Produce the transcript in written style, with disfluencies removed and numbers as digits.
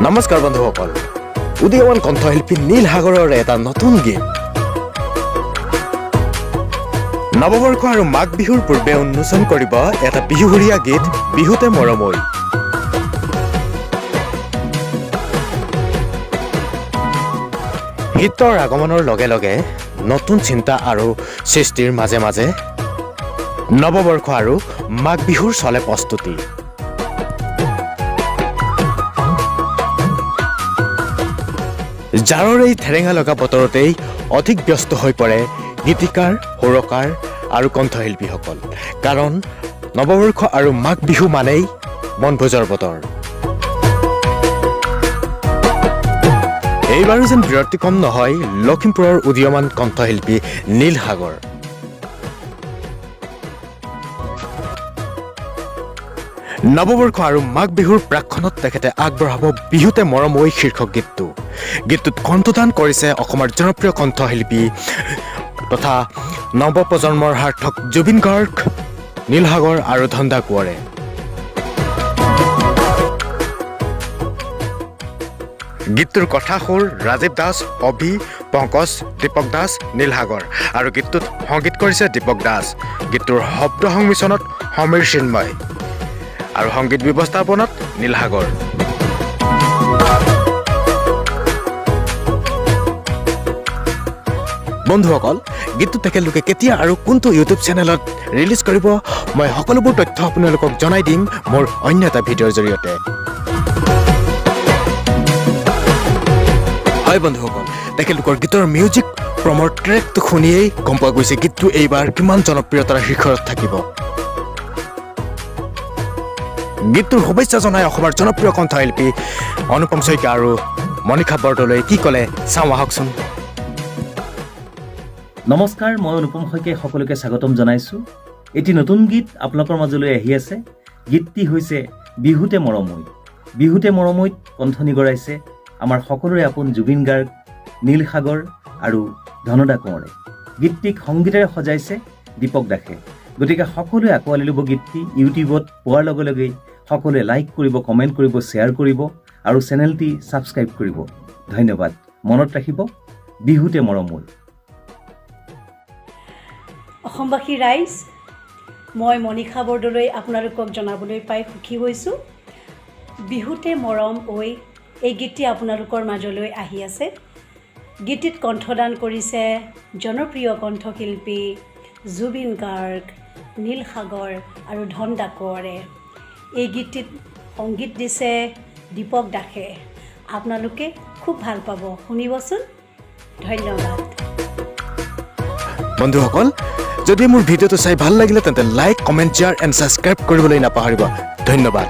নমস্কাৰ বন্ধুসকল, উদীয়মান কণ্ঠশিল্পী নীল সাগৰৰ এটা নতুন গীত নৱবৰ্ষ আৰু মাঘ বিহুৰ পূৰ্বে উন্মোচন কৰিব এটা বিহুৰীয়া গীত বিহুতে মৰমৈ। শীতৰ আগমনৰ লগে লগে নতুন চিন্তা আৰু সৃষ্টিৰ মাজে মাজে নৱবৰ্ষ আৰু মাঘ বিহুৰ চলে প্ৰস্তুতি। জাৰৰ এই ঠেৰেঙা লগা বতৰতেই অধিক ব্যস্ত হৈ পৰে গীতিকাৰ, সুৰকাৰ আৰু কণ্ঠশিল্পীসকল। কাৰণ নৱবৰ্ষ আৰু মাঘ বিহু মানেই বনভোজৰ বতৰ। এইবাৰো যেন ব্যতিক্ৰম নহয় লখিমপুৰৰ উদীয়মান কণ্ঠশিল্পী নীল সাগৰ। নৱবৰ্ষ আৰু মাঘ বিহুৰ প্ৰাক্ষণত তেখেতে আগবঢ়াব বিহুতে মৰমৈ শীৰ্ষক গীতটোত কণ্ঠদান কৰিছে অসমৰ জনপ্ৰিয় কণ্ঠশিল্পী তথা নৱপ্ৰজন্মৰ সাৰ্থক জুবিন গাৰ্গ, নীল সাগৰ আৰু ধনদা কোঁৱৰে। গীতটোৰ কথা হ'ল ৰাজীৱ দাস, অভি, পংকজ, দীপক দাস, নীল সাগৰ আৰু গীতটোত সংগীত কৰিছে দীপক দাস। গীতটোৰ শব্দ সংমিশ্ৰণত সমীৰ চিন্ময় আৰু সংগীত ব্যৱস্থাপনাত নীল সাগৰ। বন্ধুসকল, গীতটো তেখেতলোকে কেতিয়া আৰু কোনটো ইউটিউব চেনেলত ৰিলিজ কৰিব মই সকলোবোৰ তথ্য আপোনালোকক জনাই দিম মোৰ অন্য এটা ভিডিঅ'ৰ জৰিয়তে। হয় বন্ধুসকল, তেখেতলোকৰ গীতৰ মিউজিক প্ৰমৰ ট্ৰেকটো শুনিয়েই গম পোৱা গৈছে গীতটো এইবাৰ কিমান জনপ্ৰিয়তাৰ শিখৰত থাকিব। গীতটোৰ শুভেচ্ছা জনাই অসমৰ জনপ্ৰিয় কণ্ঠশিল্পী অনুপম শইকীয়া আৰু মণিষা বৰদলৈ কি ক'লে চাওঁ আহকচোন। নমস্কাৰ, মই অনুপম শইকীয়াই সকলোকে স্বাগতম জনাইছোঁ। এটি নতুন গীত আপোনালোকৰ মাজলৈ আহি আছে। গীতটি হৈছে বিহুতে মৰমৈ। বিহুতে মৰমৈত কণ্ঠ নিগৰাইছে আমাৰ সকলোৰে আপোন জুবিন গাৰ্গ, নীল সাগৰ আৰু ধনদা কোঁৱৰে। গীতটিক সংগীতেৰে সজাইছে দীপক দাসে। গতিকে সকলোৱে আঁকোৱালি ল'ব গীতটি। ইউটিউবত পোৱাৰ লগে লগেই সকলোৱে লাইক কৰিব, কমেণ্ট কৰিব, শ্বেয়াৰ কৰিব আৰু চেনেলটি ছাবস্ক্ৰাইব কৰিব। ধন্যবাদ। মনত ৰাখিব, বিহুতে মৰমৈ। অসমবাসী ৰাইজ, মই মণিষা বৰদলৈ আপোনালোকক জনাবলৈ পাই সুখী হৈছোঁ। বিহুতে মৰম ঐ এই গীতটি আপোনালোকৰ মাজলৈ আহি আছে। গীতটিত কণ্ঠদান কৰিছে জনপ্ৰিয় কণ্ঠশিল্পী জুবিন গাৰ্গ, নীল সাগৰ আৰু ধনদা কোঁৱৰে। এই গীতটিত সংগীত দিছে দীপক দাসে। আপোনালোকে খুব ভাল পাব, শুনিবচোন। ধন্যবাদ। বন্ধুসকল, যদি মোৰ ভিডিঅ'টো চাই ভাল লাগিলে তেন্তে like, comment, share and subscribe কৰিবলৈ নাপাহৰিব। ধন্যবাদ।